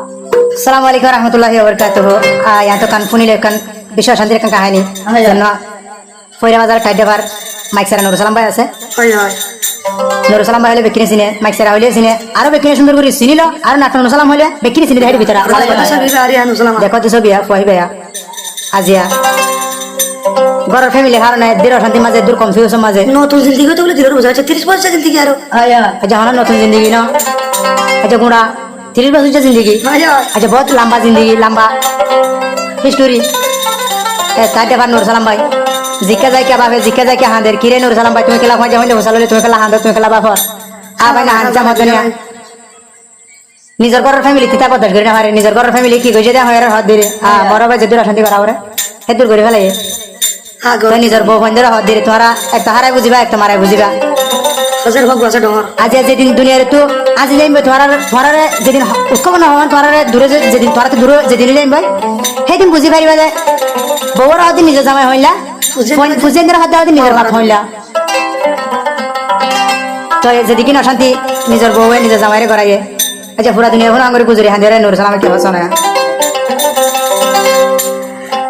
Assalamualaikum warahmatullahi wabarakatuh. Yang tu kan funil kan bisa santri kan kahani. Jangan Foira bazar kaidapar Mike Sera Nur Salam bhai আছে Nur Salam bhai হলে বেকিনি সিনে Mike Sera হলে সিনে আরো বেকিনি সুন্দর করে সিনিল আর নাটক Nur Salam হলে বেকিনি সিনে ধারে ভিতরে দেখো তো ছবি ফহি ভাইয়া আজিয়া ঘরের ফ্যামিলি কারণে দৃঢ় শান্তি মাঝে দূর কনফিউশন মাঝে নতুন জিন্দিগি তো বলে দৃঢ় বোঝা যাচ্ছে 30 বছর জিন্দিগি আরো আচ্ছা হন নতুন জিন্দগি না আচ্ছা গুড়া 30 বছর জিন্দগি আচ্ছা বহুত লম্বা জিন্দগি লম্বা হিস্টোরি কাইডাপার Nur Salam ভাই জিকা যায় কে বাপে জিকা যায় কে হাঁদের কিরে Nur Salam ভাই তুমি খেলা মজা হইলে হোসাল হইলে তুমি খেলা হাঁদের তুমি খেলা বাপর ভাই না হাঁচা মত না নিজের ঘরের ফ্যামিলি তিতা কথা করি না পারে নিজের ঘরের ফ্যামিলি কি কইছে দেয়া হয় আর হাত দিরে বড় ভাই যদি শান্তি করা ওরে হেতুর করে ফেলাই তো নিজের বউ বন্ধের হাত দিরে তোমরা একটা হারাই বুঝিবা একটা মারাই বুঝিবা হাজার ভাগ বাসা ডর আজ যেদিন দুনিয়ার তো আজ যাইবে তোমার যেদিন উৎসব না হওয়ার তোমার দূরে যেদিন তোমার দূরে যেদিন যাইবে সেদিন বুঝি পারিবা যে বউর হাত নিজের জামাই হইলা ফুজেন্দ্র হাত হাত নিজের বাপ হইলা তো যেদিকে অশান্তি নিজের বউয়ে নিজের জামাইরে করাইয়ে আচ্ছা পুরা দুনিয়া এখন আঙ্গুরি গুজরি হাঁদের Nur Salam কি হস না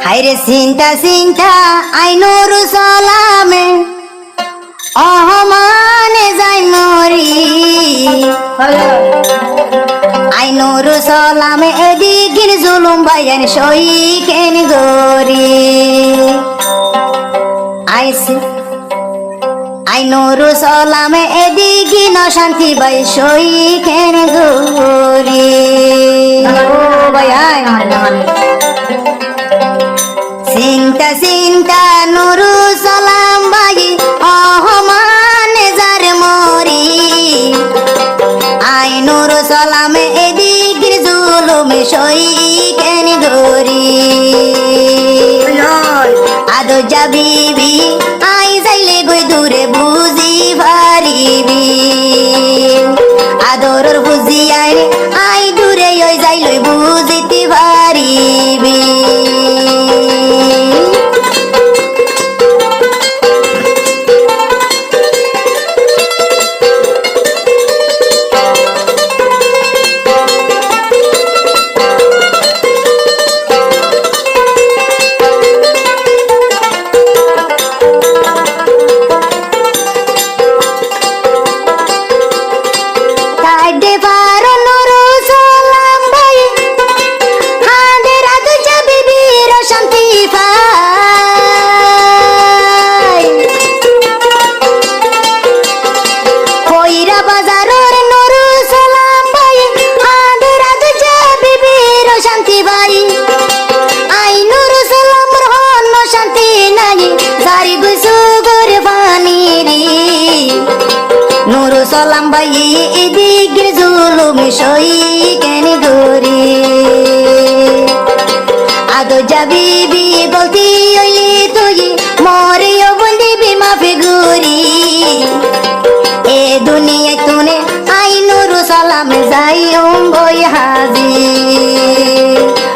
হাইরে চিন্তা চিন্তা আই Nur Salam অহমানে যাই মরি আই Nur Salam এদিকে জুলুম ভাইয়ান সই কেন গরি আই Nur Salam এদিকে ন শান্তি ভাই সই কেন গরি ভাই চিন্তা চিন্তা Nur Salam ভাই অহমানে যার মরি আই Nur Salam এদিকে জুলুম সই কেন গরি আদো যাবিবি আই যাইলে গই দূরে বুঝি পারিবি আদরর বুঝি আই দূরে ওই যাইলে বুঝিতে পারিবি Nur Salam ভাই এদিকে জুলুম সই কেন গরি আদো যাবিবি বলতি হইলি তুই মরিও বলবি মাফি গরি এ দুনিয়ায় তুনে আই Nur Salam যাই বই হাজি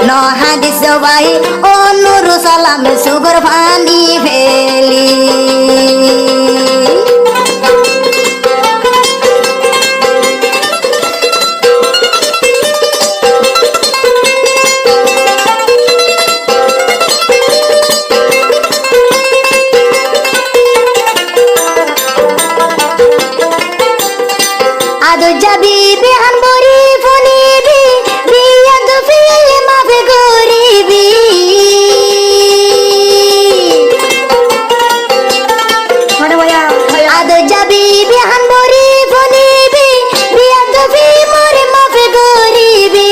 ন হাদিস ভাই ও Nur Salam সুগর পানি ফেলি আদো যাবিবি আনবরি ফনিবি বিয়াদ ফিল মাফে গরিবি আদো যাবিবি আনবরি ফনিবি বিয়াদ ফি মরে মাফে গরিবি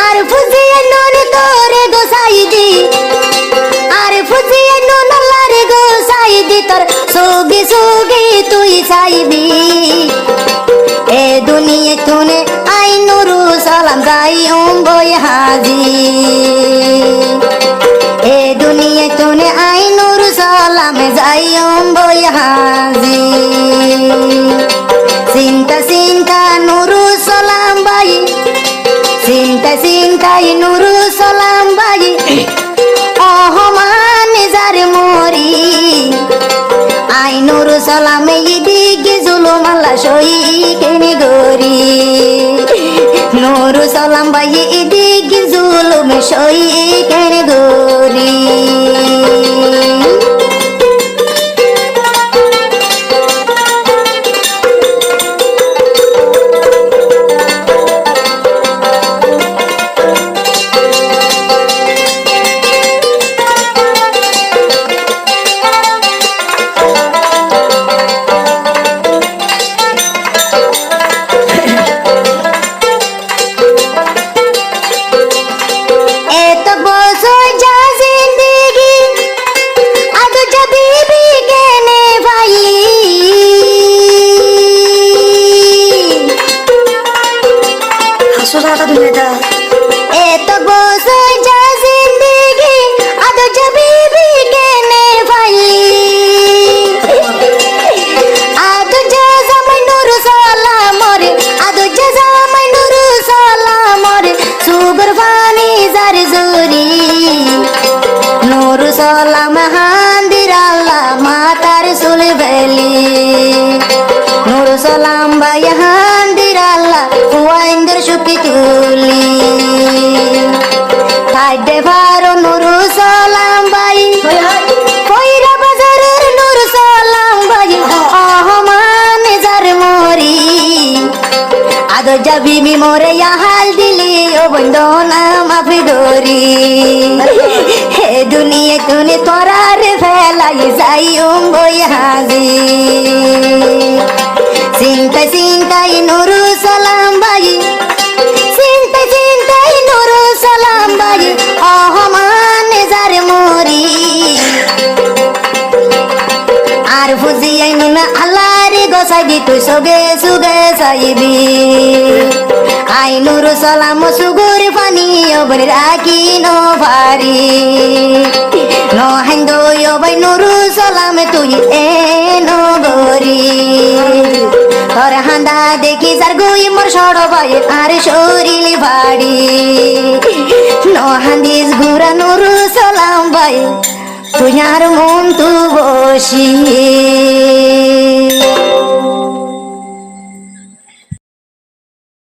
আর ফুজিয়ে নুন তোরে গোসাইদি আর ফুজিয়ে নুন আল্লাহরে গোসাইদি তোর সুগি সুগি তুই চাইবি এ দুনিয়া তুনে আই Nur Salam যাই বই হাজি এ দুনিয়া তুনে আই Nur Salam যাই বই হাজি চিন্তা চিন্তা Nur Salam ভাই চিন্তা চিন্তাই Nur Salam ভাই অহমানে যার মরি আই Nur Salam এদিকে জুলুম আল্লাহ সই কেন গরি ভাই এদিক জুলুম সই কেন গরি হাসো সারা দুনিয়াটা এত বছর যা জিন্দগি আদো জবিবি কেনে ভাইলি আদো জামাই নুর সালাম রে আদো জামাই নুর সালাম রে সুগর ফানি জার জুরি নুর সালাম হান্দির আল্লাহ মাতার সুল বেলি নুর সালাম ভাই হান্দির আল্লাহ ওয়াইন্দের সুকি তুলি কাইদে ভারো নুরু সালাম ভাই কইরা বাজারের নুরু সালাম ভাই আহমান জার মরি আদো জাবিবি মোরে হাল দিলি ও বন্ধনা মাফি গরি হে দুনিয়া তুনে তোরার ফেলাই যাই বই হাজি চিন্তাই নুরু সালাম ভাই চিন্তাই নুরু সালাম ভাই অহমান যার মরি আর ফুজিয়াই নুনা আল্লাহর গোসাইবি তুই সগে সুগে সাইবি আই নুরু সালাম সুগুর ফানি ওবন রাখি নো ভারি নো হাইন্দো ওবাই নুরু সালাম তুই এ নো গরি তোর হান্দা দেখি যার গুই মোর সড় ভাই আর শরীর ভাড়ি নো হান্দিস গুরা নুরু সালাম ভাই তুই আর মন তু বসি